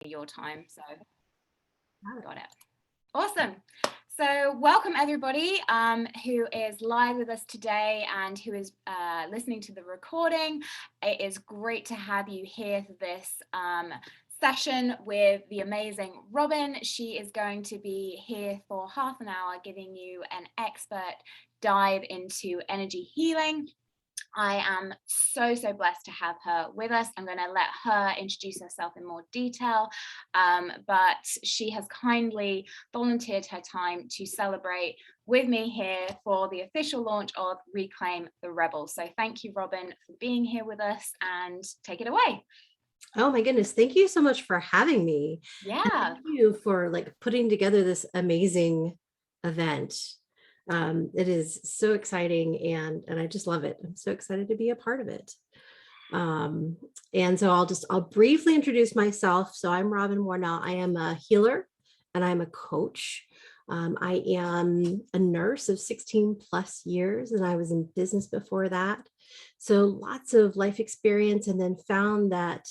your time. So got it. Awesome. So welcome everybody who is live with us today and who is listening to the recording. It is great to have you here for this session with the amazing Robyn. She is going to be here for half an hour giving you an expert dive into energy healing. I am so blessed to have her with us. I'm going to let her introduce herself in more detail, but she has kindly volunteered her time to celebrate with me here for the official launch of Reclaim the Rebel. So thank you, Robyn, for being here with us, and take it away. Oh my goodness. Thank you so much for having me. Yeah. And thank you for putting together this amazing event. It is so exciting and I just love it. I'm so excited to be a part of it. And so I'll briefly introduce myself. So I'm Robyn Warnell. I am a healer and I'm a coach. I am a nurse of 16 plus years and I was in business before that. So lots of life experience, and then found that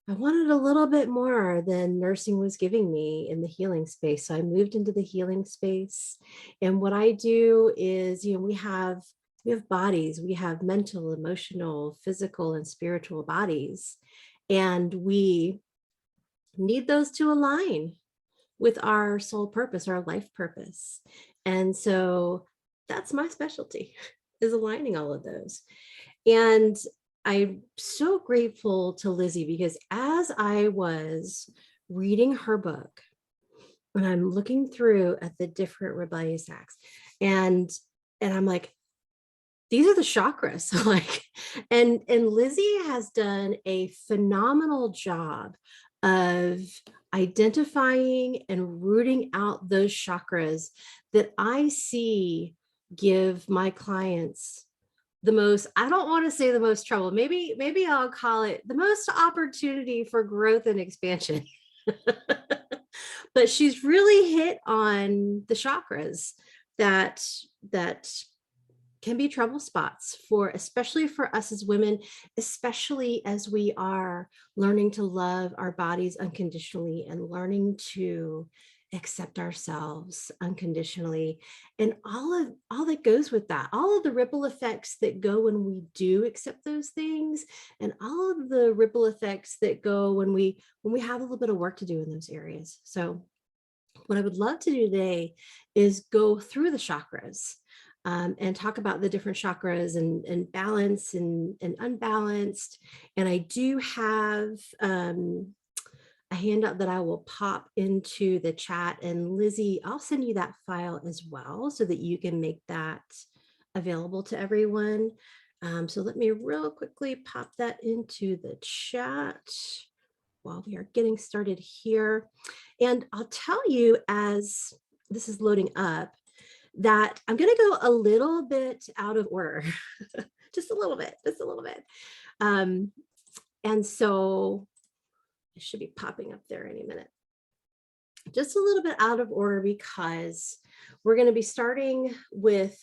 I wanted a little bit more than nursing was giving me in the healing space. So I moved into the healing space. And what I do is, we have bodies, we have mental, emotional, physical, and spiritual bodies. And we need those to align with our soul purpose, our life purpose. And so that's my specialty, is aligning all of those. And I'm so grateful to Lizzie, because as I was reading her book, and I'm looking through at the different rebellious acts, and I'm like, these are the chakras. and Lizzie has done a phenomenal job of identifying and rooting out those chakras that I see give my clients the most, I don't want to say the most trouble, maybe I'll call it the most opportunity for growth and expansion. But she's really hit on the chakras that can be trouble spots especially for us as women, especially as we are learning to love our bodies unconditionally and learning to accept ourselves unconditionally, and all that goes with that, all of the ripple effects that go when we do accept those things, and all of the ripple effects that go when we have a little bit of work to do in those areas. So what I would love to do today is go through the chakras and talk about the different chakras and balance and unbalanced. And I do have a handout that I will pop into the chat, and Lizzie, I'll send you that file as well so that you can make that available to everyone. So let me real quickly pop that into the chat while we are getting started here. And I'll tell you, as this is loading up, that I'm going to go a little bit out of order, just a little bit. And so it should be popping up there any minute. Just a little bit out of order, because we're going to be starting with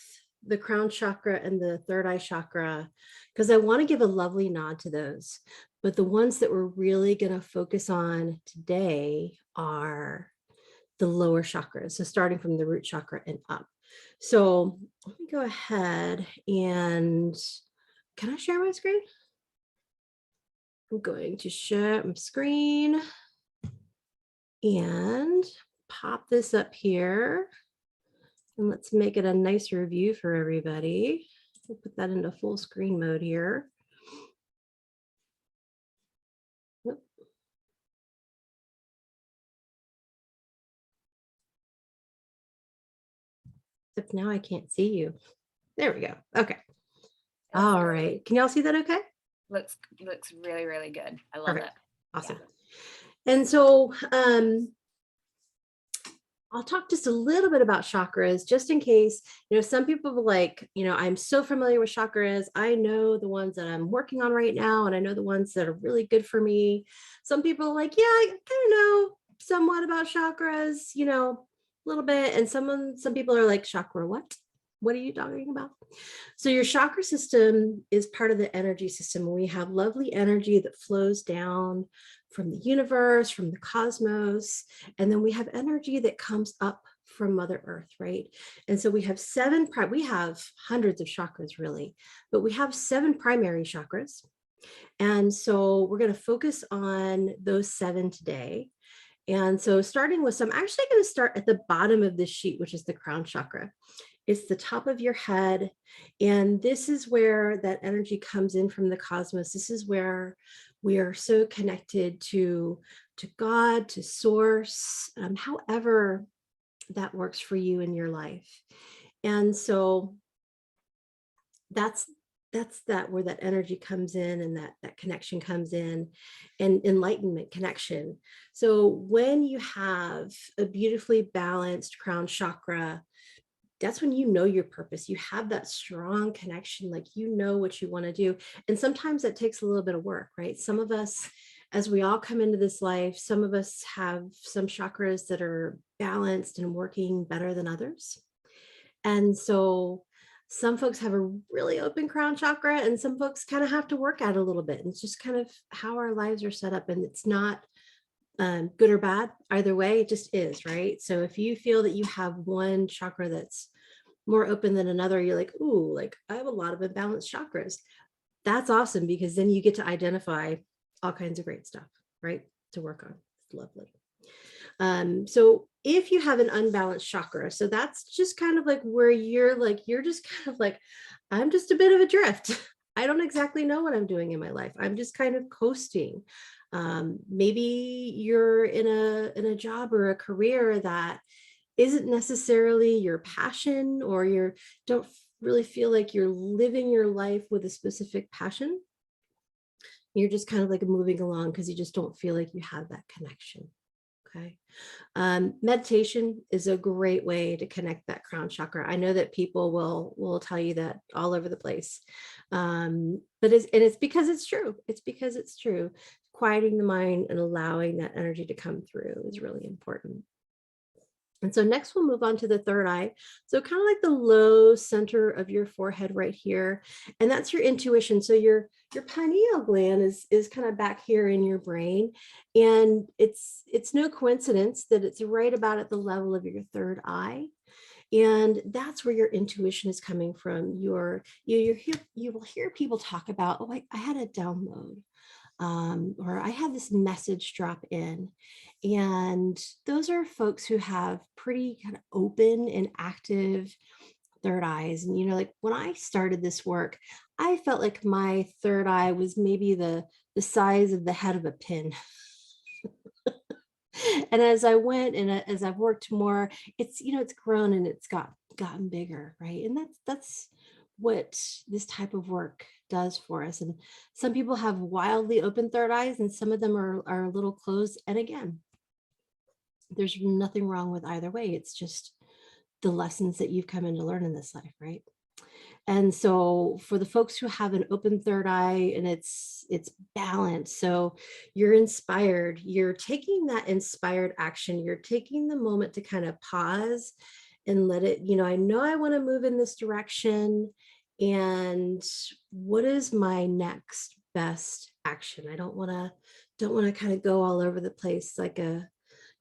the crown chakra and the third eye chakra, because I want to give a lovely nod to those. But the ones that we're really going to focus on today are the lower chakras. So starting from the root chakra and up. So let me go ahead and, can I share my screen? I'm going to share my screen and pop this up here. And let's make it a nice review for everybody. We'll put that into full screen mode here. Except now I can't see you. There we go. Okay. All right. Can y'all see that okay? Looks really, really good. I love it. Awesome. Yeah. And so I'll talk just a little bit about chakras, just in case, some people are like, I'm so familiar with chakras. I know the ones that I'm working on right now, and I know the ones that are really good for me. Some people are like, yeah, I kind of know somewhat about chakras, a little bit. And some people are like, chakra, what? What are you talking about? So your chakra system is part of the energy system. We have lovely energy that flows down from the universe, from the cosmos. And then we have energy that comes up from Mother Earth, right? And so we have we have hundreds of chakras really, but we have 7 primary chakras. And so we're going to focus on those 7 today. And so starting with I'm actually going to start at the bottom of this sheet, which is the crown chakra. It's the top of your head. And this is where that energy comes in from the cosmos. This is where we are so connected to God, to source, however that works for you in your life. And so that's that where that energy comes in, and that connection comes in, and enlightenment connection. So when you have a beautifully balanced crown chakra, that's when you know your purpose. You have that strong connection, like you know what you want to do. And sometimes that takes a little bit of work, right? Some of us, as we all come into this life, some of us have some chakras that are balanced and working better than others. And so some folks have a really open crown chakra, and some folks kind of have to work at it a little bit. And it's just kind of how our lives are set up. And it's not good or bad either way, it just is, right? So if you feel that you have one chakra that's more open than another, you're like, ooh, like I have a lot of imbalanced chakras. That's awesome, because then you get to identify all kinds of great stuff, right, to work on. It's lovely. So if you have an unbalanced chakra, so that's just kind of like where you're just kind of like, I'm just a bit of adrift. I don't exactly know what I'm doing in my life. I'm just kind of coasting. Maybe you're in a job or a career that isn't necessarily your passion, or you don't really feel like you're living your life with a specific passion. You're just kind of like moving along because you just don't feel like you have that connection. Okay. Meditation is a great way to connect that crown chakra. I know that people will tell you that all over the place. But it's because it's true. It's because it's true. Quieting the mind and allowing that energy to come through is really important. And so next we'll move on to the third eye. So kind of like the low center of your forehead right here. And that's your intuition. So your pineal gland is kind of back here in your brain. And it's no coincidence that it's right about at the level of your third eye. And that's where your intuition is coming from. You will hear people talk about, oh, I had a download. Or I had this message drop in. And those are folks who have pretty kind of open and active third eyes. And, like when I started this work, I felt like my third eye was maybe the size of the head of a pin. And as I went and as I've worked more, it's grown and it's gotten bigger, right? And that's what this type of work does for us. And some people have wildly open third eyes, and some of them are a little closed. And again, there's nothing wrong with either way. It's just the lessons that you've come in to learn in this life, right? And so for the folks who have an open third eye and it's balanced, so you're inspired, you're taking that inspired action, you're taking the moment to kind of pause and let it, I know I want to move in this direction. And what is my next best action? I don't want to kind of go all over the place like an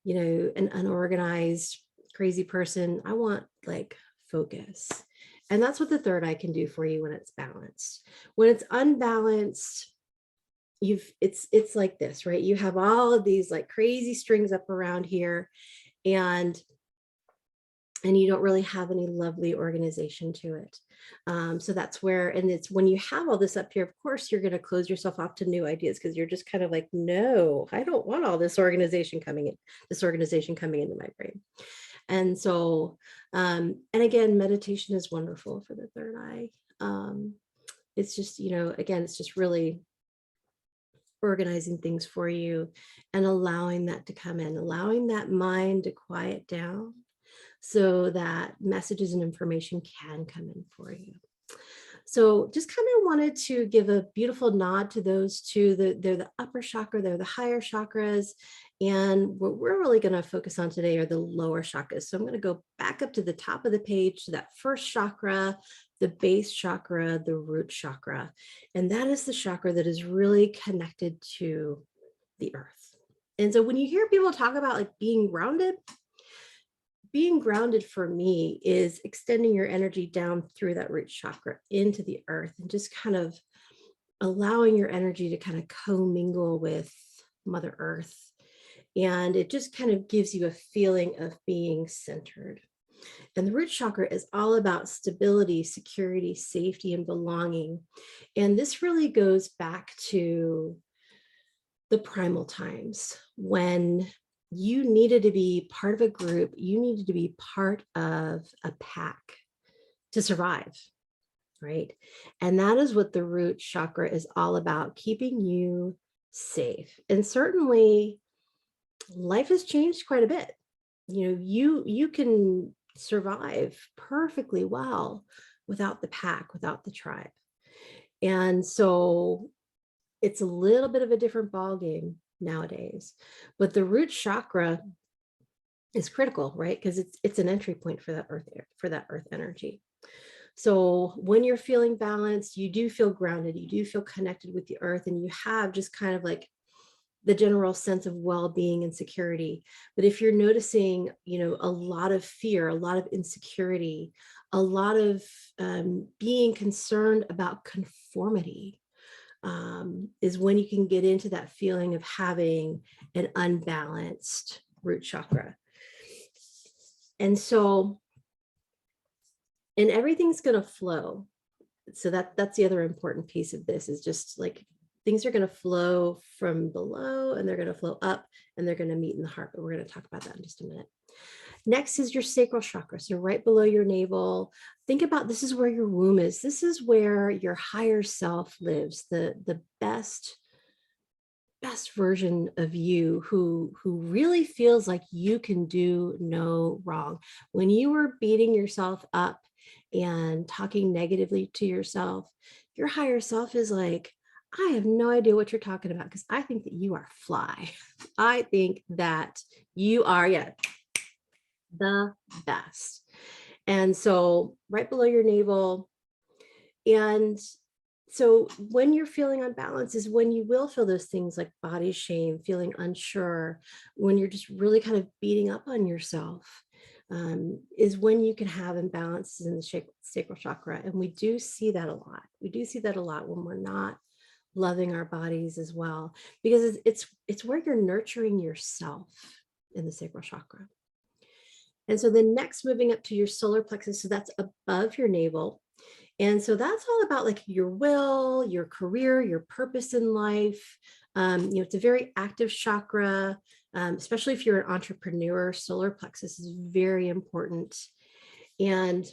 unorganized, crazy person. I want like focus. And that's what the third eye can do for you when it's balanced. When it's unbalanced, it's like this, right? You have all of these like crazy strings up around here, and you don't really have any lovely organization to it. So that's where, and it's when you have all this up here, of course, you're going to close yourself off to new ideas, because you're just kind of like, no, I don't want all this organization coming into my brain. And so, and again, meditation is wonderful for the third eye. It's just, again, it's just really organizing things for you and allowing that to come in, allowing that mind to quiet down so that messages and information can come in for you. So just kind of wanted to give a beautiful nod to those two. They're the upper chakra, they're the higher chakras. And what we're really going to focus on today are the lower chakras. So I'm going to go back up to the top of the page to that first chakra, the base chakra, the root chakra. And that is the chakra that is really connected to the earth. And so when you hear people talk about like being grounded for me is extending your energy down through that root chakra into the earth and just kind of allowing your energy to kind of commingle with Mother Earth. And it just kind of gives you a feeling of being centered. And the root chakra is all about stability, security, safety, and belonging. And this really goes back to the primal times when you needed to be part of a group, you needed to be part of a pack to survive, right? And that is what the root chakra is all about, keeping you safe. And certainly life has changed quite a bit. You know, you can survive perfectly well without the pack, without the tribe. And so it's a little bit of a different ball game nowadays, but the root chakra is critical, right? Because it's an entry point for that earth energy. So when you're feeling balanced, you do feel grounded, you do feel connected with the earth, and you have just kind of like the general sense of well-being and security. But if you're noticing, you know, a lot of fear, a lot of insecurity, a lot of being concerned about conformity, is when you can get into that feeling of having an unbalanced root chakra. And so, and everything's going to flow. So that's the other important piece of this, is just like things are going to flow from below and they're going to flow up and they're going to meet in the heart. But we're going to talk about that in just a minute. Next is your sacral chakra. So right below your navel, think about, this is where your womb is. This is where your higher self lives, the best version of you who really feels like you can do no wrong. When you were beating yourself up and talking negatively to yourself, your higher self is like, I have no idea what you're talking about because I think that you are fly. I think that you are, the best. And so right below your navel. And so when you're feeling unbalanced is when you will feel those things like body shame, feeling unsure, when you're just really kind of beating up on yourself, is when you can have imbalances in the sacral chakra. And we do see that a lot. We do see that a lot when we're not loving our bodies as well, because it's where you're nurturing yourself in the sacral chakra. And so then next, moving up to your solar plexus, so that's above your navel. And so that's all about like your will, your career, your purpose in life. You know, it's a very active chakra, especially if you're an entrepreneur. Solar plexus is very important. And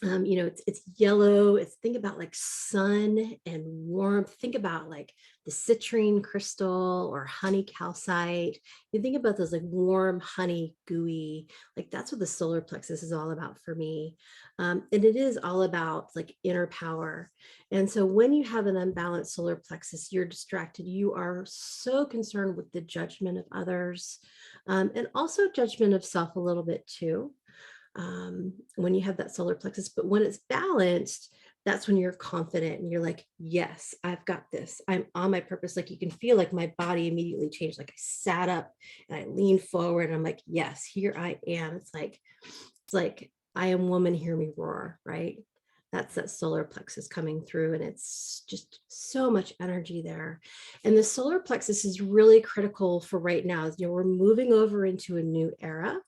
you know, it's yellow. It's, think about like sun and warmth. Think about like the citrine crystal or honey calcite. You think about those like warm, honey, gooey, like that's what the solar plexus is all about for me. And it is all about like inner power. And so when you have an unbalanced solar plexus, you're distracted. You are so concerned with the judgment of others, and also judgment of self a little bit too. When you have that solar plexus, but when it's balanced, that's when you're confident and you're like, yes, I've got this. I'm on my purpose. Like you can feel like my body immediately changed. Like I sat up and I leaned forward and I'm like, yes, here I am. It's like, I am woman, hear me roar, right? That's that solar plexus coming through, and it's just so much energy there. And the solar plexus is really critical for right now. You know, we're moving over into a new era.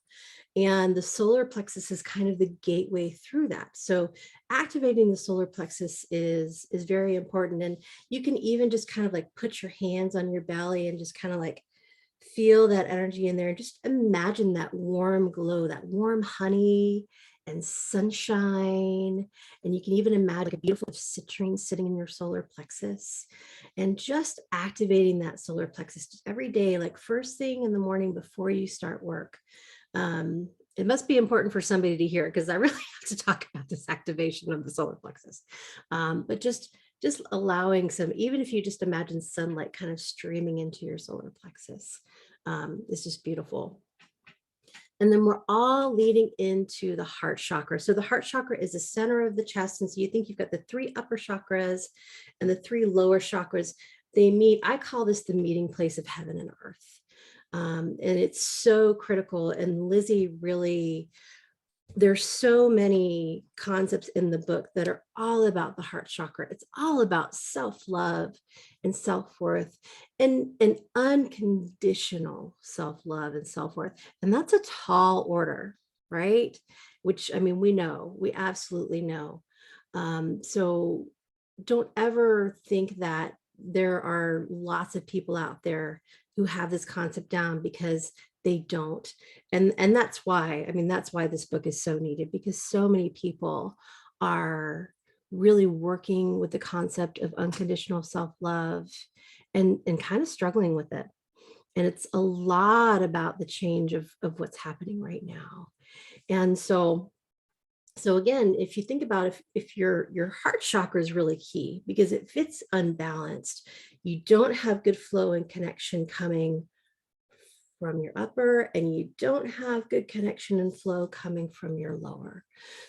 And the solar plexus is kind of the gateway through that. So activating the solar plexus is very important. And you can even just kind of like put your hands on your belly and just kind of like feel that energy in there. And just imagine that warm glow, that warm honey and sunshine. And you can even imagine like a beautiful citrine sitting in your solar plexus, and just activating that solar plexus just every day, like first thing in the morning before you start work. It must be important for somebody to hear, because I really have to talk about this activation of the solar plexus. But just allowing some, even if you just imagine sunlight kind of streaming into your solar plexus, it's just beautiful. And then we're all leading into the heart chakra. So the heart chakra is the center of the chest. And so you think you've got the 3 upper chakras and the 3 lower chakras. they meet. I call this the meeting place of heaven and earth. And it's so critical. And Lizzie really, there's so many concepts in the book that are all about the heart chakra. It's all about self-love and self-worth and unconditional self-love and self-worth. And that's a tall order, right? Which, I mean, we absolutely know. So don't ever think that there are lots of people out there who have this concept down, because they don't. And that's why, I mean, that's why this book is so needed, because so many people are really working with the concept of unconditional self-love and kind of struggling with it. And it's a lot about the change of what's happening right now. And so again, if you think about if your heart chakra is really key, because if it's unbalanced, you don't have good flow and connection coming from your upper, and you don't have good connection and flow coming from your lower.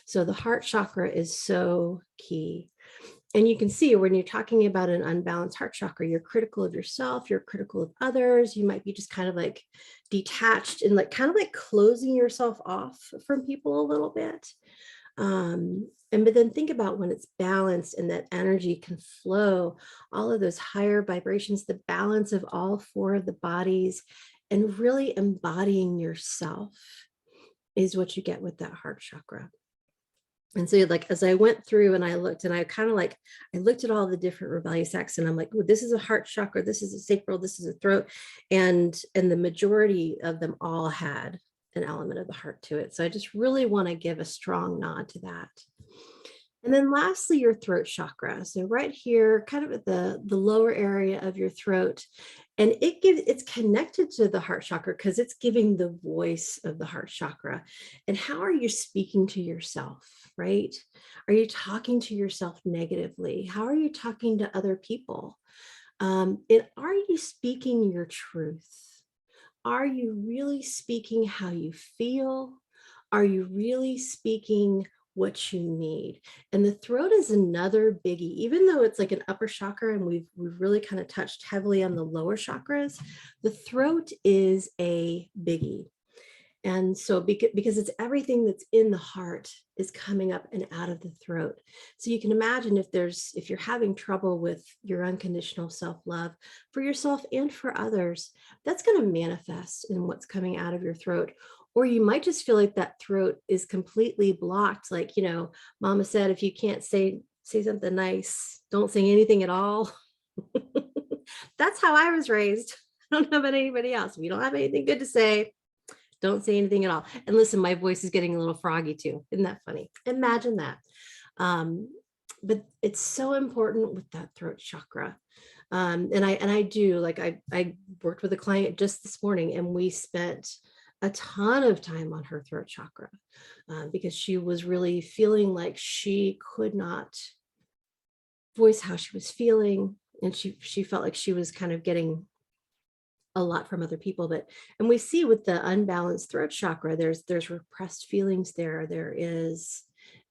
So the heart chakra is so key. And you can see when you're talking about an unbalanced heart chakra, you're critical of yourself, you're critical of others. You might be just kind of like detached and like kind of like closing yourself off from people a little bit. But then think about when it's balanced and that energy can flow, all of those higher vibrations, the balance of all four of the bodies, and really embodying yourself is what you get with that heart chakra. And so like, as I went through and I looked, and I kind of like, I looked at all the different rebellious acts, and I'm like, oh, this is a heart chakra, this is a sacral, this is a throat. And the majority of them all had an element of the heart to it. So I just really want to give a strong nod to that. And then lastly, your throat chakra. So right here, kind of at the lower area of your throat. And it's connected to the heart chakra because it's giving the voice of the heart chakra. And how are you speaking to yourself, right? Are you talking to yourself negatively? How are you talking to other people? And are you speaking your truth? Are you really speaking how you feel? Are you really speaking what you need? And the throat is another biggie, even though it's like an upper chakra and we've really kind of touched heavily on the lower chakras, the throat is a biggie. And so because it's everything that's in the heart is coming up and out of the throat. So you can imagine if you're having trouble with your unconditional self-love for yourself and for others, that's going to manifest in what's coming out of your throat. Or you might just feel like that throat is completely blocked. Like, Mama said, if you can't say something nice, don't say anything at all. That's how I was raised. I don't know about anybody else. If you don't have anything good to say, don't say anything at all. And listen, my voice is getting a little froggy too. Isn't that funny? Imagine that. But it's so important with that throat chakra. And I do, like, I worked with a client just this morning, and we spent a ton of time on her throat chakra because she was really feeling like she could not voice how she was feeling. And she felt like she was kind of getting a lot from other people. And we see with the unbalanced throat chakra, there's repressed feelings there is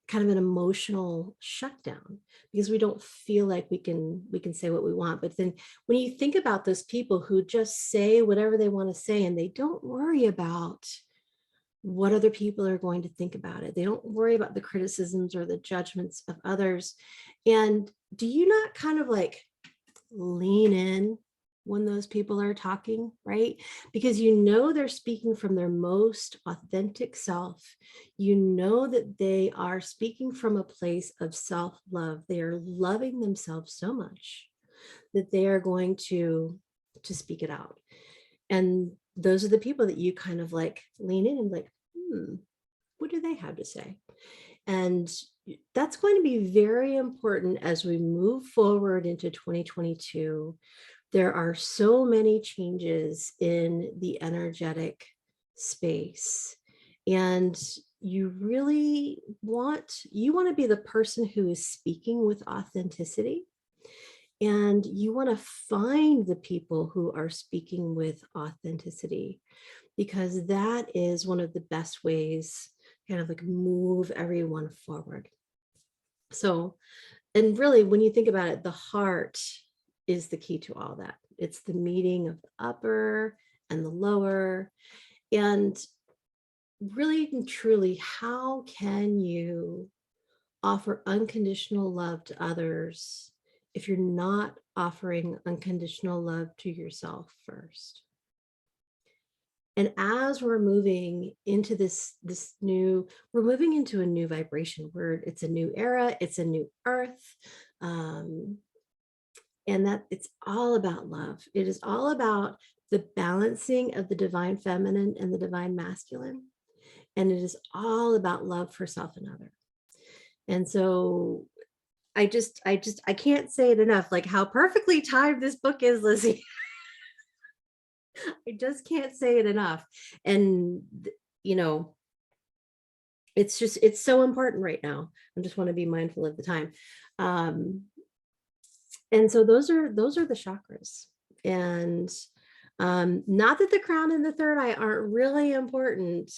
kind of an emotional shutdown because we don't feel like we can say what we want. But then when you think about those people who just say whatever they want to say and they don't worry about what other people are going to think about it, they don't worry about the criticisms or the judgments of others. And do you not kind of like lean in when those people are talking, right? Because they're speaking from their most authentic self. That they are speaking from a place of self-love. They are loving themselves so much that they are going to speak it out. And those are the people that you kind of like lean in and like, what do they have to say? And that's going to be very important as we move forward into 2022. There are so many changes in the energetic space, and you really want to be the person who is speaking with authenticity, and you want to find the people who are speaking with authenticity, because that is one of the best ways kind of like move everyone forward. So, and really when you think about it, the heart is the key to all that. It's the meeting of the upper and the lower. And really and truly, how can you offer unconditional love to others if you're not offering unconditional love to yourself first? And as we're moving into we're moving into a new vibration where it's a new era, it's a new earth. And that it's all about love. It is all about the balancing of the divine feminine and the divine masculine. And it is all about love for self and other. And so I can't say it enough, like how perfectly timed this book is, Lizzie. I just can't say it enough. And, it's so important right now. I just want to be mindful of the time. And so those are the chakras. And not that the crown and the third eye aren't really important,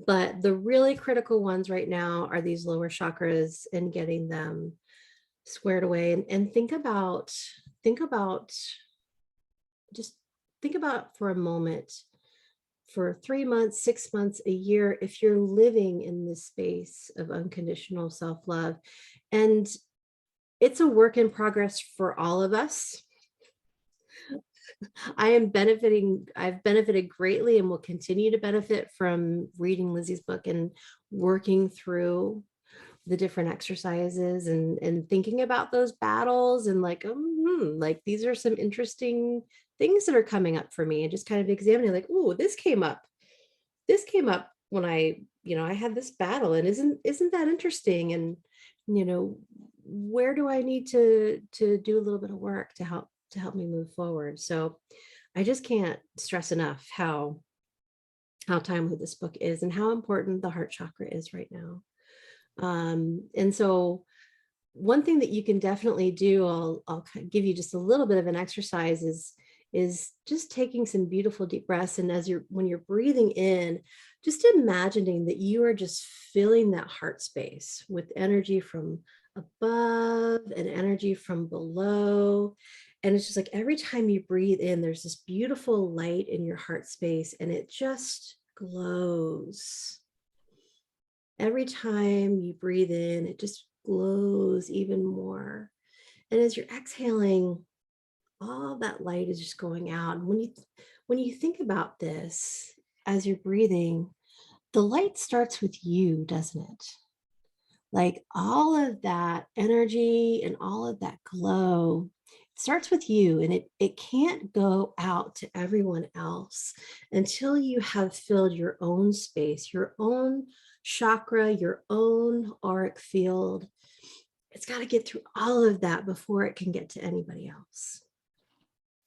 but the really critical ones right now are these lower chakras and getting them squared away. And think about for a moment, for 3 months, 6 months, a year, if you're living in this space of unconditional self-love. And it's a work in progress for all of us. I've benefited greatly and will continue to benefit from reading Lizzie's book and working through the different exercises and thinking about those battles and like these are some interesting things that are coming up for me, and just kind of examining like, oh, this came up when I had this battle, and isn't that interesting? And where do I need to do a little bit of work to help me move forward? So I just can't stress enough how timely this book is and how important the heart chakra is right now. And so one thing that you can definitely do, I'll give you just a little bit of an exercise, is just taking some beautiful deep breaths. And when you're breathing in, just imagining that you are just filling that heart space with energy from above and energy from below. And it's just like every time you breathe in, there's this beautiful light in your heart space, and it just glows. Every time you breathe in, it just glows even more. And as you're exhaling, all that light is just going out. And when you think about this, as you're breathing, the light starts with you, doesn't it? Like all of that energy and all of that glow, it starts with you, and it can't go out to everyone else until you have filled your own space, your own chakra, your own auric field. It's got to get through all of that before it can get to anybody else.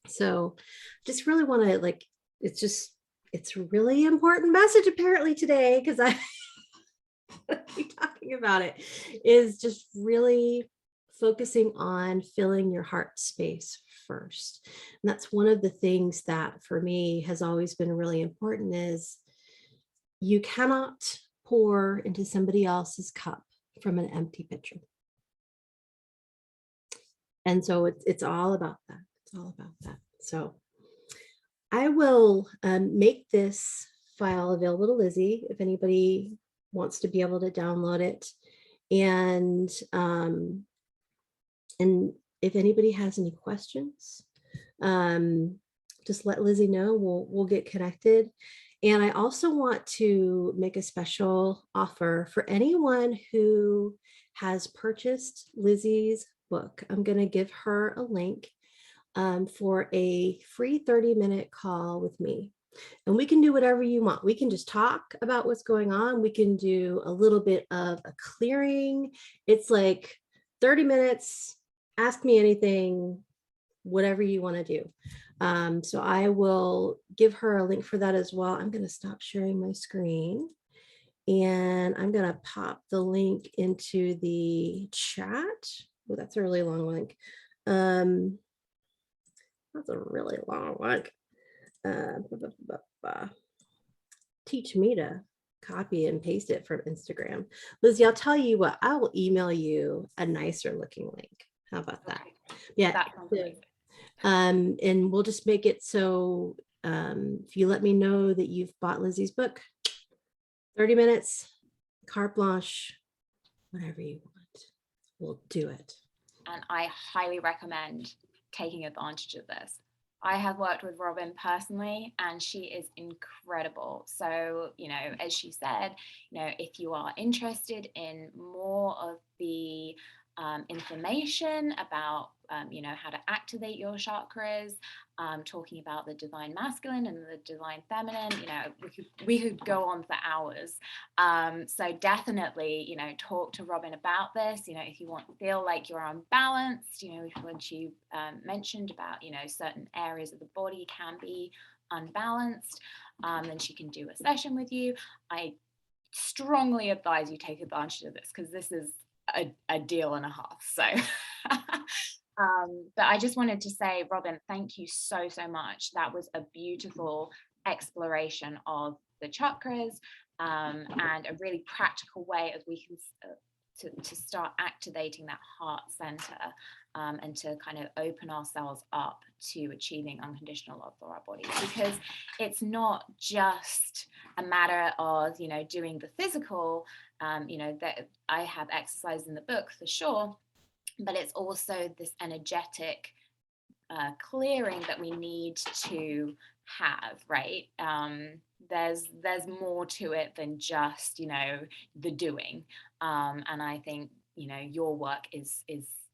So just really want to it's a really important message apparently today, because I be talking about it, is just really focusing on filling your heart space first. And that's one of the things that for me has always been really important, is you cannot pour into somebody else's cup from an empty pitcher. And so it's all about that. It's all about that. So I will make this file available to Lizzie if anybody wants to be able to download it. And if anybody has any questions, just let Lizzie know. We'll get connected. And I also want to make a special offer for anyone who has purchased Lizzie's book. I'm going to give her a link for a free 30-minute call with me. And we can do whatever you want. We can just talk about what's going on. We can do a little bit of a clearing. It's like 30 minutes, ask me anything, whatever you want to do. So I will give her a link for that as well. I'm going to stop sharing my screen, and I'm going to pop the link into the chat. Oh, that's a really long link. That's a really long link. Teach me to copy and paste it from Instagram. Lizzie, I'll tell you what, I will email you a nicer looking link. How about that? Okay. Yeah. That sounds amazing. And we'll just make it so if you let me know that you've bought Lizzie's book, 30 minutes, carte blanche, whatever you want, we'll do it. And I highly recommend taking advantage of this. I have worked with Robyn personally, and she is incredible. So, as she said, if you are interested in more of the information about, how to activate your chakras, talking about the divine masculine and the divine feminine, we could go on for hours. So definitely, talk to Robyn about this. If you feel like you're unbalanced, when she mentioned about, certain areas of the body can be unbalanced, then she can do a session with you. I strongly advise you take advantage of this, because this is a deal and a half. So but I just wanted to say, Robyn, thank you so much. That was a beautiful exploration of the chakras, and a really practical way as we can to start activating that heart center, and to kind of open ourselves up to achieving unconditional love for our bodies, because it's not just a matter of doing the physical, that I have exercise in the book for sure, but it's also this energetic clearing that we need to have, right? There's more to it than just the doing, and I think your work is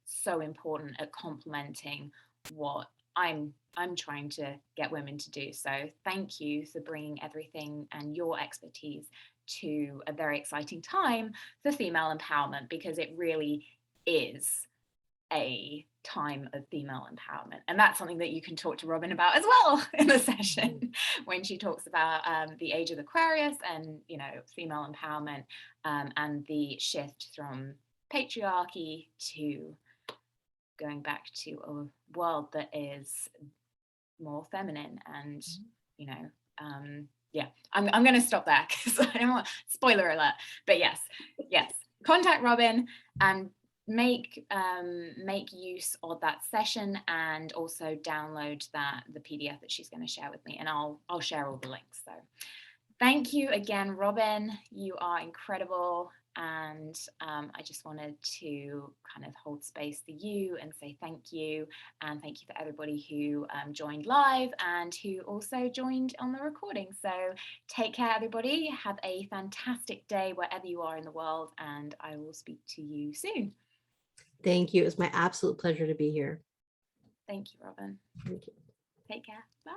so important at complementing what I'm trying to get women to do. So thank you for bringing everything and your expertise to a very exciting time for female empowerment, because it really is a time of female empowerment. And that's something that you can talk to Robyn about as well in the session, when she talks about the age of Aquarius and female empowerment, and the shift from patriarchy to going back to a world that is more feminine. And I'm going to stop there, because I don't want spoiler alert. But yes, contact Robyn and make use of that session, and also download the PDF that she's going to share with me, and I'll share all the links. So thank you again, Robyn. You are incredible. And I just wanted to kind of hold space for you and say thank you. And thank you for everybody who joined live and who also joined on the recording. So take care, everybody. Have a fantastic day wherever you are in the world. And I will speak to you soon. Thank you. It was my absolute pleasure to be here. Thank you, Robyn. Thank you. Take care. Bye.